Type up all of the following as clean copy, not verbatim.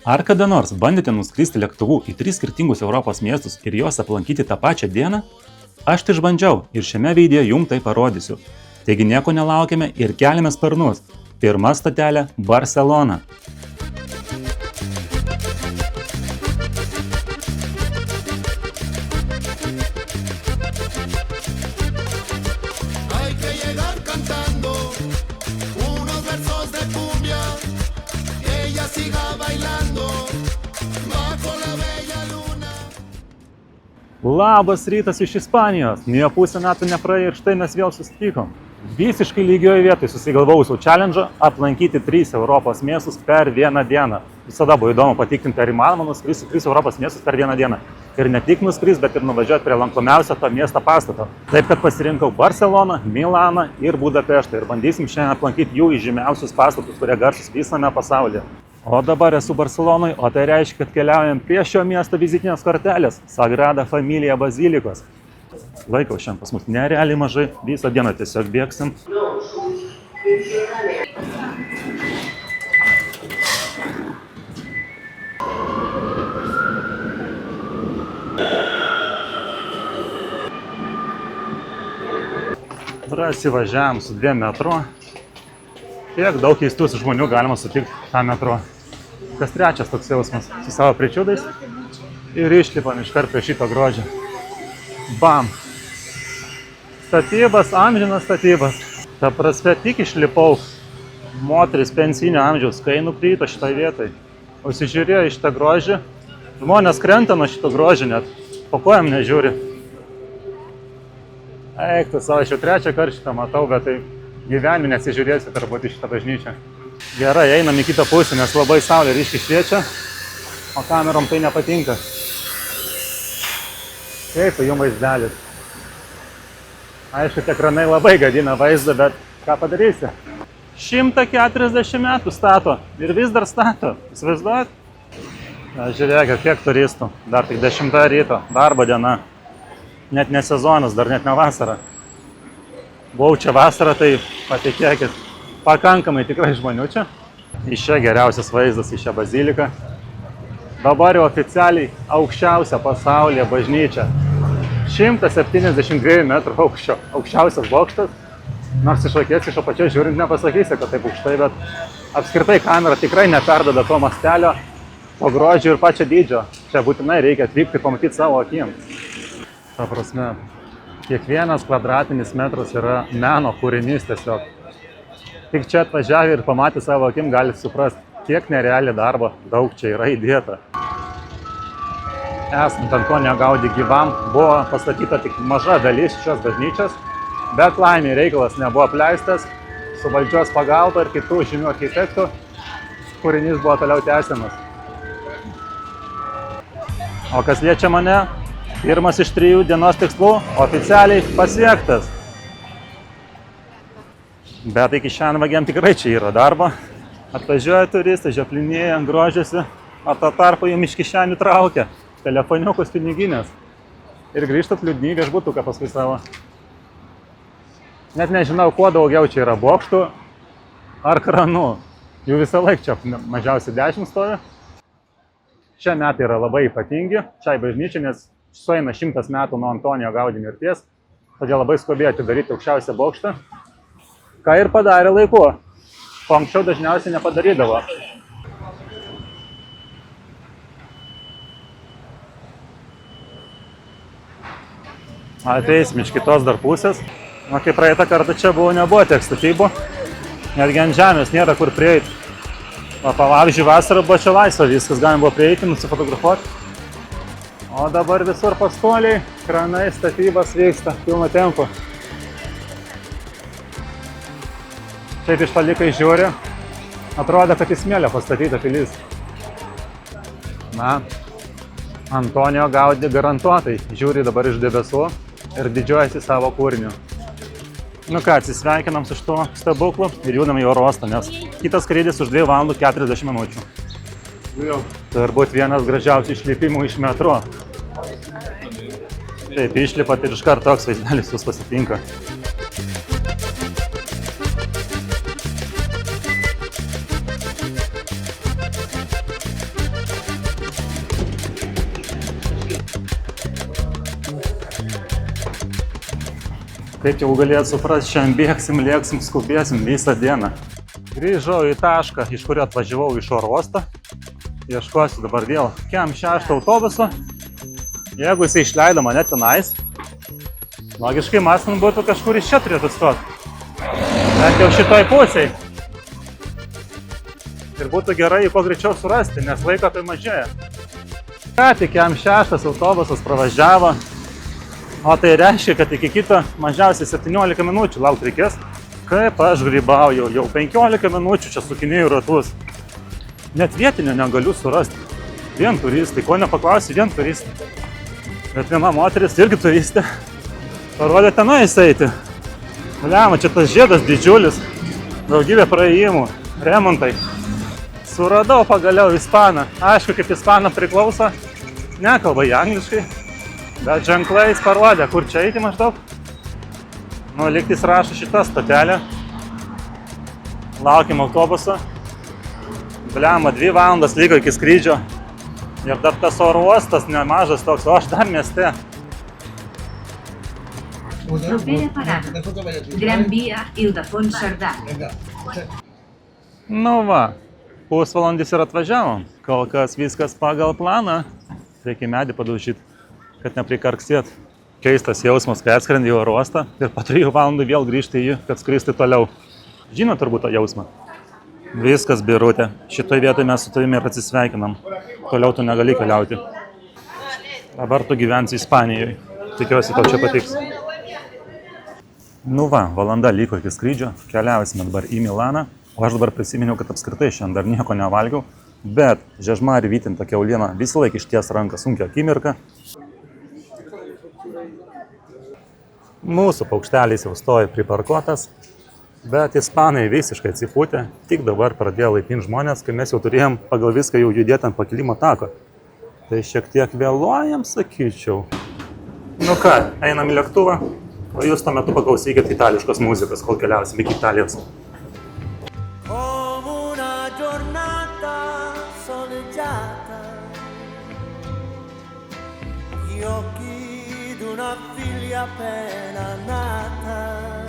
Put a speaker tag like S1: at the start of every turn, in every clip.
S1: Ar kada nors bandėte nuskristi lėktuvu į 3 skirtingus Europos miestus ir juos aplankyti tą pačią dieną? Aš tai išbandžiau ir šiame video jums tai parodysiu. Taigi nieko nelaukime ir keliame sparnus. Pirma stotelė – Barselona. Labas rytas iš Ispanijos. Nė pusę metų nepraėjo ir štai mes vėl susitikom. Visiškai lygioje vietoje susigalvausiu challenge aplankyti 3 Europos miestus per vieną dieną. Visada buvo įdomu patikrinti, ar įmanoma nuskristi 3 Europos miestus per vieną dieną. Ir ne tik nuskristi, bet ir nuvažiuoti prie lankomiausio to miesto pastato. Taip, kad pasirinkau Barceloną, Milaną ir Budapeštą. Ir bandysim šiandien aplankyti jų įžymiausius pastatus, kurie garsus visame pasaulyje. O dabar esu Barcelonoje, o tai reiškia, kad keliaujam prie šio miesto vizitinės kortelės Sagrada Familia bazilikos. Laiko šiandien pas mus nerealiai mažai, visą dieną tiesiog bėgsim. Prasivažiavam su 2 metro. Kiek daug keistų žmonių galima sutikti tą metro. Kas trečias toks jausmas su savo pričiūdais. Ir išlipam iškart prie šito grožio. Bam! Statybas, amžinas statybas. Ta prasme, tik išlipau moteris pensinio amžiaus, kai nukrito šitoj vietai. Užsižiūrėjo į šitą grožį. Žmonės krenta nuo šito grožio net. Po kojam nežiūri. Eik, tu savo, aš jau 3 kartą šitą matau, bet tai gyvenime nesižiūrėsiu turbūt į šitą bažnyčią. Gerai, einam į kitą pusę, nes labai saulė ryškiai šviečia, o kamerom tai nepatinka. Kaip jum vaizdelis. Aišku, tie ekranai labai gadina vaizdą, bet ką padarysi? 140 metų stato ir vis dar stato. Įsivaizduojat? Žiūrėkit, kiek turistų. Dar tik 10 ryto, darbo diena. Net ne sezonas, dar net ne vasara. Buvau čia vasarą, tai patikėkit, pakankamai tikrai žmonių čia. Iš čia geriausias vaizdas į šią baziliką. Dabar jau oficialiai aukščiausia pasaulyje bažnyčia. 172 metrų aukščio, aukščiausias bokštas. Nors iš akies iš apačios žiūrint nepasakysi, kad taip aukštai, bet apskritai kamera tikrai neperduoda to mastelio, to grožio ir pačio dydžio. Čia būtinai reikia atvykti ir pamatyti savo akim. Ta prasme, kiekvienas kvadratinis metras yra meno kūrinys tiesiog. Tik čia atvažiavę ir pamatę savo akim gali suprasti, kiek nerealiai darbo daug čia yra įdėta. Esant Antonijo Gaudi gyvam, buvo pastatyta tik maža dalis šios bažnyčios, bet laimei reikalas nebuvo apleistas, su valdžios pagalba ir kitų žymių architektų kūrinys buvo toliau tęsiamas. O kas liečia mane, pirmas iš 3 dienos tikslų oficialiai pasiektas. Bet iki šiandien vagiam tikrai čia yra darbo. Atvažiuoja turistai, žioplinėja, grožiasi, o to tarpu jums iš kišenių traukia telefoniukus, piniginės. Ir grįžtat liūdni viešbutuką paskui savo. Net nežinau, kuo daugiau čia yra bokštų ar kranų. Jų visą laiką čia mažiausiai 10 stovi. Šie metai yra labai ypatingi šiai bažnyčiai, nes sueina 100 metų nuo Antonijo Gaudi mirties, todėl labai skubėjo atidaryti aukščiausią bokštą, ką ir padarė laiku, ko anksčiau dažniausiai nepadarydavo. Ateisim iš kitos dar pusės. O kai praeitą kartą čia nebuvo tiek statybų, netgi ant žemės nėra kur prieiti. O pavyzdžiui, vasarą buvo čia laisva, viskas galima buvo prieiti, nusifotografuoti. O dabar visur pastoliai, kranai, statybas vyksta pilno tempo. Šiaip iš toli kai žiūri, atrodo, kad į smėlio pastatyta pilis. Na, Antonijo Gaudi garantuotai žiūri dabar iš debesų ir didžiuojasi savo kūriniu. Nu ką, atsisveikinam su šituo stebuklu ir judam į oro uostą, nes kitas skrydis už 2 valandų 40 minučių. Turbūt vienas gražiausių išlipimų iš metro. Taip, išlipat ir iškart toks vaizdelis jūs pasitinka. Kaip jau galėjot suprasti, šiandien bėgsim, lėksim, skubėsim visą dieną. Grįžau į tašką, iš kurio atvažiavau iš oro uosto. Ieškosiu dabar vėl kem 6 autobuso. Jeigu jisai išleido mane tenais, logiškai mąstant būtų kažkur iš čia turėtų stoti. Bet jau šitoj pusėj. Ir būtų gerai jį kuo greičiau surasti, nes laiko tai mažėja. Ką tik kem 6 autobusas pravažiavo. O tai reiškia, kad iki kito mažiausiai 17 minučių laukti reikės. Kaip aš grybauju, jau 15 minučių čia sukinėjau ratus. Net vietinio negaliu surasti. Vien turistai, ko nepaklausi, vien turistai. Bet viena moteris irgi turistė. Parodė tenais eiti. Bliama, čia tas žiedas didžiulis. Daugybė praėjimų, remontai. Suradau pagaliau ispaną. Aišku, kaip ispaną priklauso, nekalba į angliškai. Bet ženklais parodė, kur čia eiti maždaug. Nu, lygtis rašo šitą stotelę. Laukiam autobuso. Bliama, 2 valandas liko iki skrydžio. Ir dar tas oro uostas nemažas toks, o aš dar mieste.
S2: Propera parada. Gran Via Ildefons Cerdà.
S1: Nu va, pusvalandis ir atvažiavom. Kol kas viskas pagal planą. Reikia medį padaužyti, kad neprikarksėt. Keistas jausmas, kai atskrendi į oro uostą ir po 3 valandų vėl grįžti į jį, kad skristi toliau. Žinot turbūt tą jausmą? Viskas, Birutė. Šitoj vietoj mes su tavimi ir atsisveikinam. Toliau tu negali keliauti. Dabar tu gyvensi Ispanijoje. Tikiuosi, tau čia patiks. Nu va, valanda liko iki skrydžio. Keliausime dabar į Milaną. O aš dabar prisiminiau, kad apskritai šiandien dar nieko nevalgiau. Bet žiežmarį vytinta kiauliena visą laiką išties ranką sunkia akimirka. Mūsų paukštelis jau stoja priparkuotas, bet ispanai visiškai atsipūtė. Tik dabar pradėjo laipinti žmonės, kai mes jau turėjom pagal viską jau judėti ant pakilimo tako. Tai šiek tiek vėluojam, sakyčiau. Nu ką, einam į lėktuvą, o jūs tuo metu paklausykit itališkos muzikos, kol keliausim iki Italijos.
S3: Una figlia appena nata,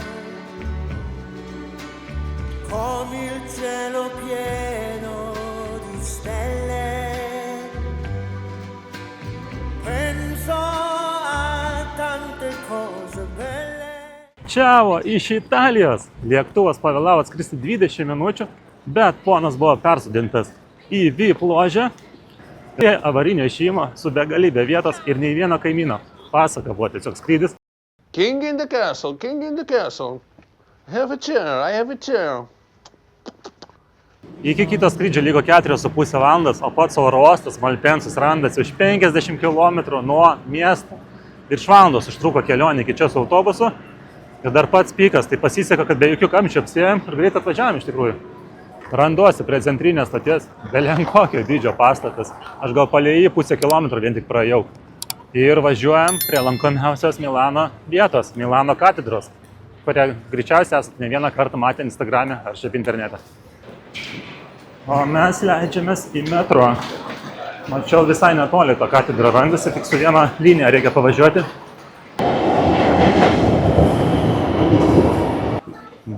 S3: come il cielo pieno di stelle, penso a tante cose belle.
S1: Čiavo, iš Italijos. Lėktuvas pavėlavo atskristi 20 minučių, bet ponas buvo persodintas į VIP ložę. Prie avarinio išėjimo su begalybė vietos ir nei vieno kaimyno. Pasaka buvo tiesiog skrydis.
S4: King in the castle, king in the castle. Have a chair, I have a chair.
S1: Iki kito skrydžio liko 4,5 valandas, o pats oro uostas Malpensus randasi už 50 km nuo miesto. Virš valandos užtruko kelionė iki čia su autobusu. Ir dar pats pikas, tai pasiseka, kad be jokių kamščių apsėjom ir greit atvažiavom iš tikrųjų. Randuosi prie centrinės stoties, belenkokio dydžio pastatas. Aš gal palei jį pusę kilometro vien tik praėjau. Ir važiuojam prie lankomiausios Milano vietos, Milano katedros, kurią greičiausiai esate ne vieną kartą matę Instagrame ar šiaip internete. O mes leidžiamės į metro. Mačiau visai netoli to katedro randasi, tik su viena linija reikia pavažiuoti.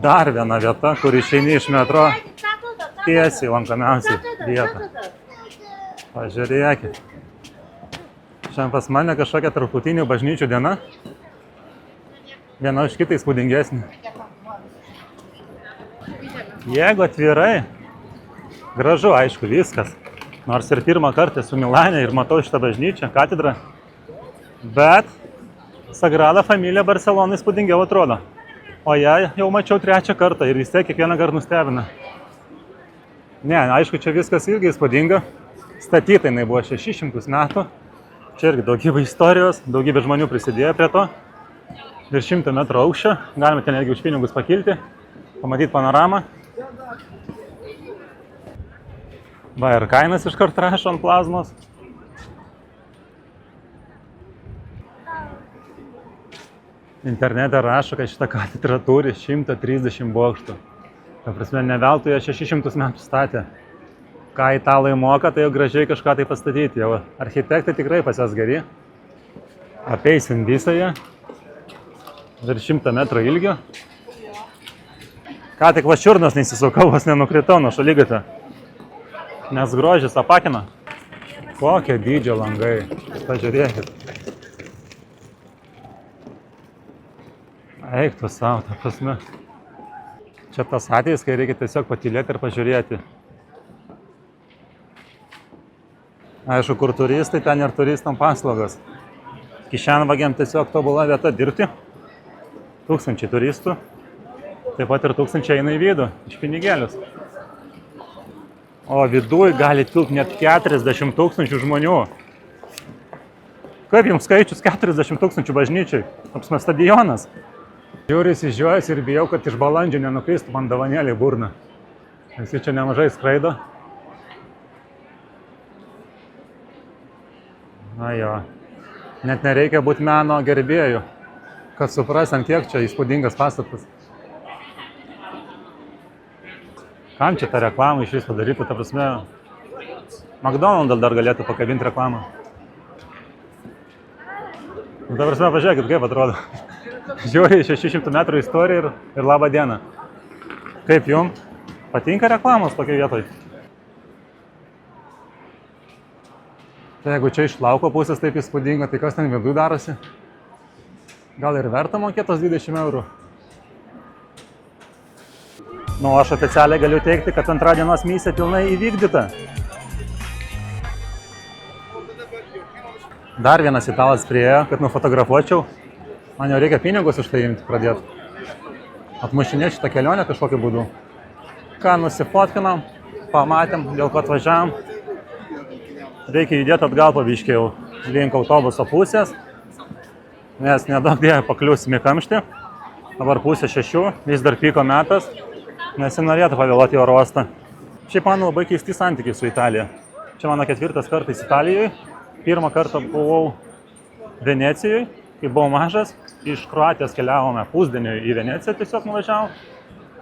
S1: Dar viena vieta, kur išeini iš metro, tiesiai lankomiausiai vietą. Pažiūrėkit. Šiandien pas mane kažkokia tarptautinių bažnyčių diena. Viena už kitą įspūdingesnė. Jeigu atvirai, gražu, aišku, viskas. Nors ir pirmą kartą esu Milane ir matau šitą bažnyčią, katedrą. Bet Sagrada Familia Barcelona įspūdingiau atrodo. O ją jau mačiau 3 kartą ir vis tiek kiekvieną kartą nustebina. Ne, aišku, čia viskas irgi įspūdinga. Statyta jinai buvo 600 metų. Čia irgi daugybė istorijos, daugybė žmonių prisidėjo prie to. Virš 100 metrų aukščio, galime ten netgi už pinigus pakilti, pamatyti panoramą. Va ir kainas iškart rašo ant plazmos. Internete rašo, kad šitą katedrą turi 130 bokštų. Ta prasme, ne veltui jie 600 metų statė. Ką italai moka, tai jau gražiai kažką tai pastatyti. Jau architektai tikrai pas jas geri. Apeisim visą ją. Virš 100 metrų ilgio. Ką tik vašiurnas neįsisukau, vos nenukritau nuo šalygatę. Nes grožis apakina. Kokie dydžio langai. Pažiūrėkit. Eik tu savo, ta prasme. Čia tas atvejis, kai reikia tiesiog patylėti ir pažiūrėti. Aišku, kur turistai, ten ir turistam paslaugas. Kišenvagiam tiesiog tobula vieta dirbti. 1000 turistų. Taip pat ir 1000 eina į vidų, iš pinigėlius. O viduj gali tilpti net 40 000 žmonių. Kaip jums skaičius 40 000 bažnyčiai? Apsme stadionas. Žiūri įsižiojęs ir bijau, kad iš balandžio nenukristų man davanėlį į burną. Visi čia nemažai skraido. Na jo. Net nereikia būti meno gerbėjų, kad supras, ant kiek čia įspūdingas pastatas. Kam čia tą reklamą iš vis padarytų, ta prasme, McDonald's dar galėtų pakabinti reklamą. Ta prasme, pažiūrėkit, kaip atrodo. Žiūri 600 metrų istoriją ir labą dieną. Kaip jum? Patinka reklamos tokiai vietoj? Tai jeigu čia iš lauko pusės taip įspūdinga, tai kas ten viduje darosi? Gal ir verta mokėtos 20 eurų? Nu, aš oficialiai galiu teigti, kad antradienos misija pilnai įvykdyta. Dar vienas italas priėjo, kad nufotografuočiau. Man jau reikia pinigus už tai imti pradėti. Atmušinėti šitą kelionę kažkokiu būdu. Ką nusifotkinam, pamatėm, dėl ko atvažiavam. Reikia judėti atgal pabiškai jau link autobuso pusės, nes nedaug dėja pakliūsim į kamštį. Dabar 5:30, vis dar piko metas, nes norėtų pavėluoti į oro uostą. Šiaip man labai keisti santykiai su Italija. Čia mano 4. kartas Italijoje. 1 kartą buvau Venecijoje, kai buvau mažas. Iš Kroatijos keliavome pusdieniui į Veneciją, tiesiog nuvažiavau.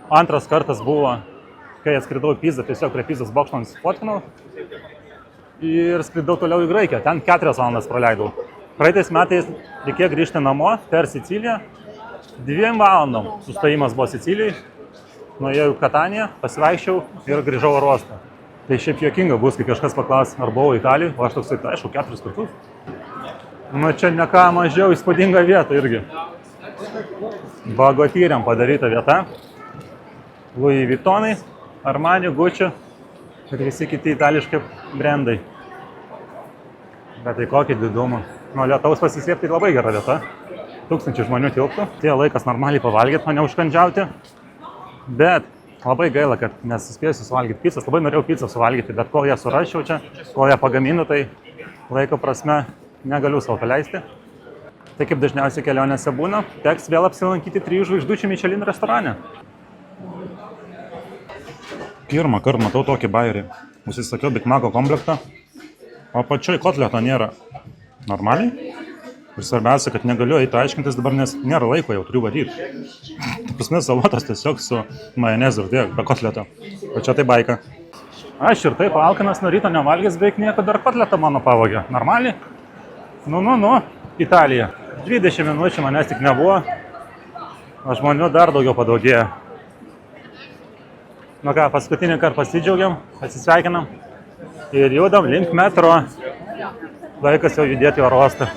S1: 2 kartas buvo, kai atskridau į Pizą, tiesiog prie Pizos bokšto nusifotkinau. Ir skridau toliau į Graikiją, ten 4 valandas praleidau. Praeitais metais reikėjo grįžti namo per Siciliją. 2 valandom sustojimas buvo Sicilijai. Nuėjau į Kataniją, pasivaikščiau ir grįžau oro uostą. Tai šiaip juokinga bus, kai kažkas paklaus, ar buvau Italijoje, o aš toksai, tai aišku, 4 kartus. Nu čia ne ką mažiau įspūdinga vieta irgi. Bagotyriam padaryta vieta. Louis Vuittonai, Armani, Gucci ir visi kiti itališki brandai. Bet tai kokį didumą. Nuo lietaus pasislėpti labai gera vieta. 1000 žmonių tilptų. Tai laikas normaliai pavalgyti, o ne užkandžiauti. Bet labai gaila, kad nesuspėsiu suvalgyti pizzas. Labai norėjau pizzą suvalgyti, bet kol ją surašiau čia, kol ją pagaminu, tai laiko prasme negaliu savo paleisti. Tai kaip dažniausiai kelionėse būna, teks vėl apsilankyti 3 žvaigždučių Michelin restorane. Pirmą kartą matau tokį bajerį. Užsisakiau Big Maco komplektą, o pačioj kotleto nėra. Normaliai? Ir svarbiausia, kad negaliu eiti aiškintis dabar, nes nėra laiko, jau turiu varyti. Tai prasme, salotas tiesiog su majonezu ir tiek, be kotleto. O čia tai baika. Aš ir taip alkanas nuo ryto nevalgęs, beveik nieko dar kotletą mano pavogė. Normaliai? Nu, Italija. 20 minučių manęs tik nebuvo, o žmonių dar daugiau padaugėjo. Nu ką, paskutinį kartą pasidžiaugiam, atsisveikinam ir judam link metro. Laikas jau judėti į oro uostą.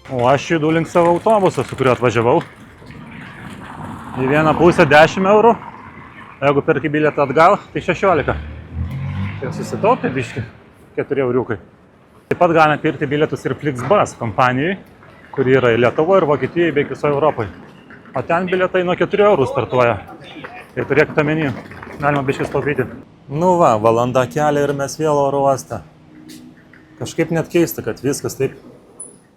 S1: O aš judu link savo autobuso, su kuriuo atvažiavau. Į vieną pusę 10 eurų, jeigu perki bilietą atgal, tai 16. Tai susitaupė biškį 4 euriukai. Taip pat galime pirkti bilietus ir Flixbus kompanijai, kuri yra ir Lietuvoje, ir Vokietijoje, bei visoje Europoje. O ten bilietai nuo 4 eurų startuoja. Tai turėkite omeny, galima biškį staupyti. Nu va, valanda kelio ir mes vėl oro uoste. Kažkaip net keista, kad viskas taip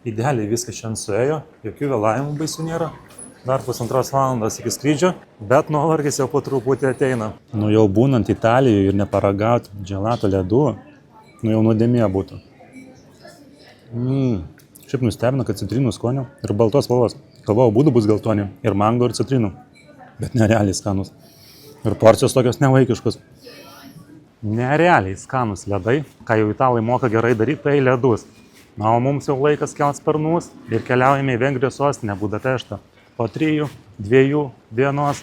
S1: idealiai viskas šiandien suėjo, jokių vėlavimų baisių nėra. Dar 1,5 valandos iki skrydžio, bet nuovargis jau po truputį ateina. Nu jau būnant Italijoje ir neparagauti dželato ledų, nu jau nuodėmė būtų. Šiaip nustebino, kad citrinų skonio ir baltos spalvos. Galvojau, būdų bus geltoni ir mango ir citrinų. Bet nerealiai skanus. Ir porcijos tokios nevaikiškos. Nerealiai skanus ledai, ką jau italai moka gerai daryti, tai ledus. Na, o mums jau laikas kelt sparnus ir keliaujame į Vengrijos sostinę Budapeštą. Po 3-2 dienos.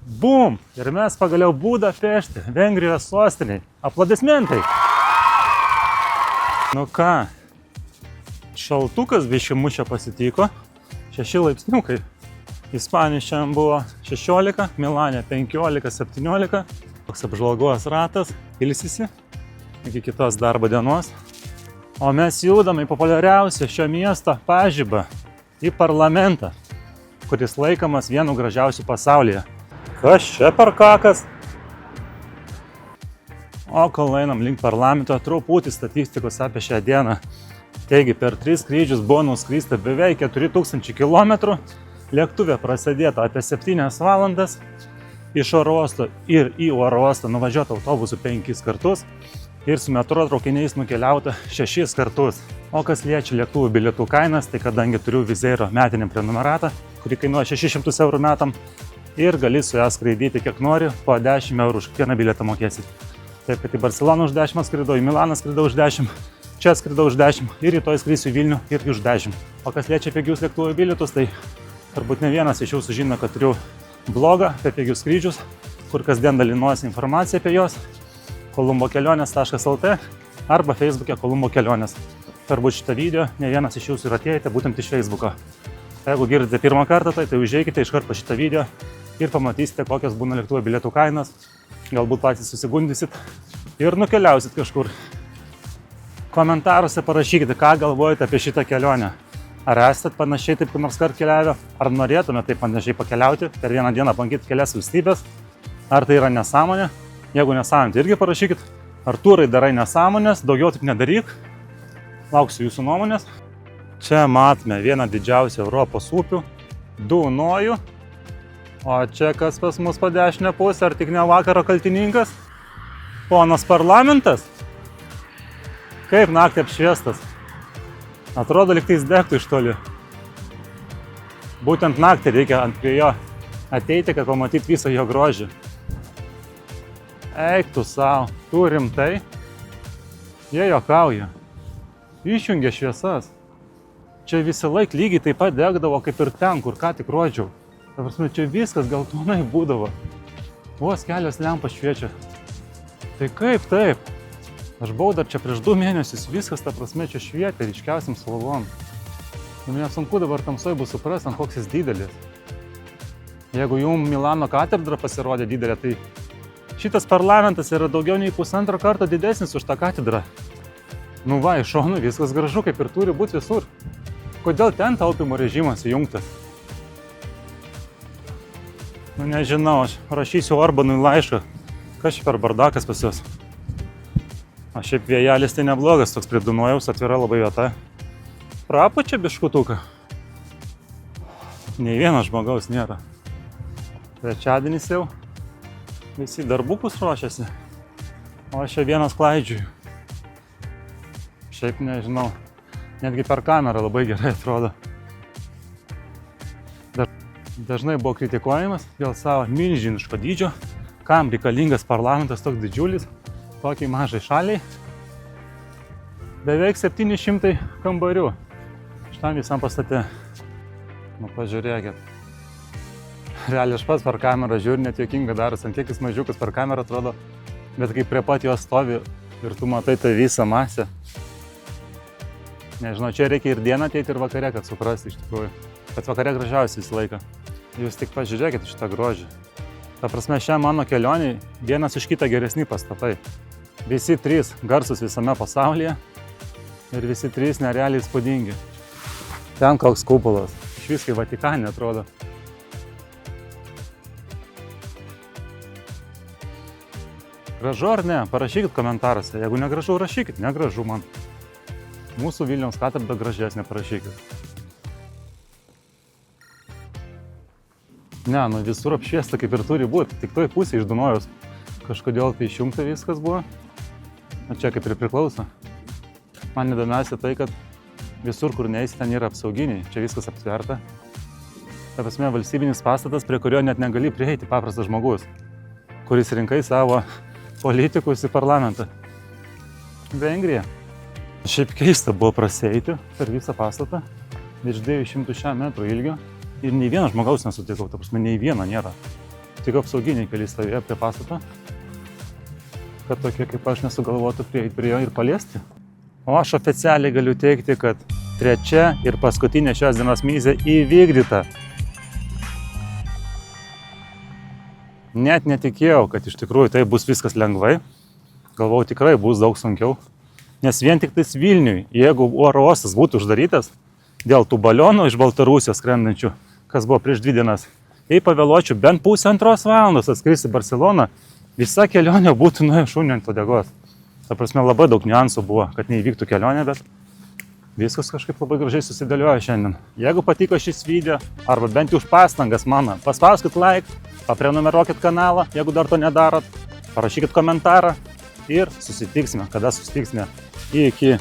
S1: Bum! Ir mes pagaliau Budapešte, Vengrijos sostiniai. Aplodismentai! Nu ką, šaltukas biškį mušė pasitiko. 6 laipsniukai. Ispanijos šiandien buvo 16, Milane 15-17. Toks apžvalgos ratas, ilsisi iki kitos darbo dienos. O mes judame į populiariausią šio miesto pažibą, į parlamentą, kuris laikomas vienu gražiausių pasaulyje. Kas čia per kakas? O kol einam link parlamento, truputį statistikos apie šią dieną. Taigi, per 3 skrydžius buvo nuskrysta beveik 4000 km, lėktuvė prasidėta apie 7 valandas, iš oro uosto ir į oro uostą nuvažiuota autobusu 5 kartus ir su metro traukiniais nukeliauta 6 kartus. O kas liečia lėktuvų bilietų kainas, tai kadangi turiu Vizeiro metinį prenumeratą, kuri kainuoja 600 eurų metam ir gali su ją skraidyti kiek nori, po 10 eurų už kiekvieną bilietą mokėsit. Taip, kad į Barceloną už 10 skridau, į Milaną skridau už 10, čia skridau už 10 ir rytoj skrisiu į Vilnių irgi už 10. O kas liečia pigius lėktuvų bilietus, tai turbūt ne vienas iš jūsų žino, kad turiu blogą apie pigius skrydžius, kur kasdien dalinuosi informaciją apie juos, kolumbokelionės.lt arba Facebook'e Kolumbo kelionės. Turbūt šitą video ne vienas iš jūsų ir atėjote būtent iš Facebook'o. Jeigu girdite pirmą kartą, tai užeikite iškart po šitą video ir pamatysite, kokios būna lėktuvo bilietų kainos. Galbūt patys susigundysit ir nukeliausit kažkur. Komentaruose parašykite, ką galvojate apie šitą kelionę. Ar esate panašiai taip nors kart keliavę, ar norėtumėte taip panašiai pakeliauti, per vieną dieną aplankyti kelias valstybės, ar tai yra nesąmonė. Jeigu nesąmonė, tai irgi parašykit. Artūrai, darai nesąmonės, daugiau taip nedaryk. Lauksiu jūsų nuomonės. Čia matome vieną didžiausią Europos upių, Dunojų. O čia kas pas mus po dešinę pusę, ar tik ne vakaro kaltininkas? Ponas parlamentas? Kaip naktį apšviestas? Atrodo, lyg tais degtų iš toli. Būtent naktį reikia prie jo ateiti, kad pamatyti visą jo grožį. Eik tu savo, tu rimtai? Jie juokauja. Išjungia šviesas. Čia visą laiką lygiai taip pat degdavo, kaip ir ten, kur ką tik rodžiau. Ta prasme, čia viskas geltonai būdavo. Vos kelios lempas šviečia. Tai kaip taip? Aš buvau dar čia prieš 2 mėnesius, viskas, ta prasme, čia švietė ryškiausiam spalvom. Ir man sunku dabar tamsoj bus suprasti, ant koks jis didelis. Jeigu jums Milano katedra pasirodė didelė, tai šitas parlamentas yra daugiau nei 1,5 karto didesnis už tą katedrą. Nu va, iš šonų viskas gražu, kaip ir turi būti visur. Kodėl ten taupimo režimas įjungtas? Nu nežinau, aš rašysiu Orbanui laišką. Kas čia per bardakas pas juos? O šiaip vėjelis tai neblogas, toks prie Dunojaus, atvira labai vieta. Prapučia biškutuką. Nei vieno žmogaus nėra. Trečiadienis jau. Visi darbukus ruošiasi. O aš čia vienas klaidžiuju. Šiaip nežinau. Netgi per kamerą labai gerai atrodo. Dažnai buvo kritikuojamas dėl savo milžiniško dydžio, kam reikalingas parlamentas toks didžiulis, tokiai mažai šaliai. Beveik 700 kambarių šitam visam pastate. Nu, pažiūrėkit. Realiai aš pats per kamerą žiūriu, net juokinga darosi, ant kiek jis mažiukas per kamerą atrodo, bet kai prie pat jo stovi ir tu matai tą visą masę. Nežinau, čia reikia ir dieną ateiti, ir vakare, kad suprasti iš tikrųjų. Bet vakare gražiausiai visą laiką. Jūs tik pažiūrėkit šitą grožį. Ta prasme, šią mano kelionį vienas iš kitą geresni pastatai. Visi 3 garsus visame pasaulyje ir visi 3 nerealiai įspūdingi. Ten koks kupolas. Iš viskai Vatikane atrodo. Gražu ar ne? Parašykit komentaruose. Jeigu negražu, rašykit. Negražu man. Mūsų Vilniaus katedra gražesnė, parašykit. Ne, nu visur apšviesta kaip ir turi būti, tik toj pusė iš Dunojaus. Kažkodėl tai išjungta viskas buvo. O čia kaip ir priklauso. Man įdomiausia tai, kad visur, kur neįsi, ten yra apsauginiai. Čia viskas aptverta. Ta prasme, valstybinis pastatas, prie kurio net negali prieiti paprastas žmogus, kuris rinkai savo politikus į parlamentą. Vengrija. Šiaip keista buvo prasieiti per visą pastatą, virš 200 metrų ilgio ir nei vieno žmogaus nesutikau, ta prasme, nei vieno nėra. Tik apsauginiai keli stovėjo prie pastato, kad tokie kaip aš nesugalvotų prieiti prie jo ir paliesti. O aš oficialiai galiu teigti, kad trečia ir paskutinė šios dienos mizė įvykdyta. Net netikėjau, kad iš tikrųjų tai bus viskas lengvai. Galvau, tikrai bus daug sunkiau. Nes vien tik tais Vilniui, jeigu oro uostas būtų uždarytas dėl tų balionų iš Baltarusijos skrendančių, kas buvo prieš 2 dienas, jei pavėluočiau bent 1,5 valandos atskristi į Barceloną, visa kelionė būtų nuėjo šuniu ant uodegos. Ta prasme, labai daug niuansų buvo, kad neįvyktų kelionė, bet viskas kažkaip labai gražiai susidėliojo šiandien. Jeigu patiko šis video, arba bent jau už pastangas mano, paspauskit like, paprenumeruokit kanalą, jeigu dar to nedarot, parašykit komentarą ir susitiksime, kada susitiksime. Iki.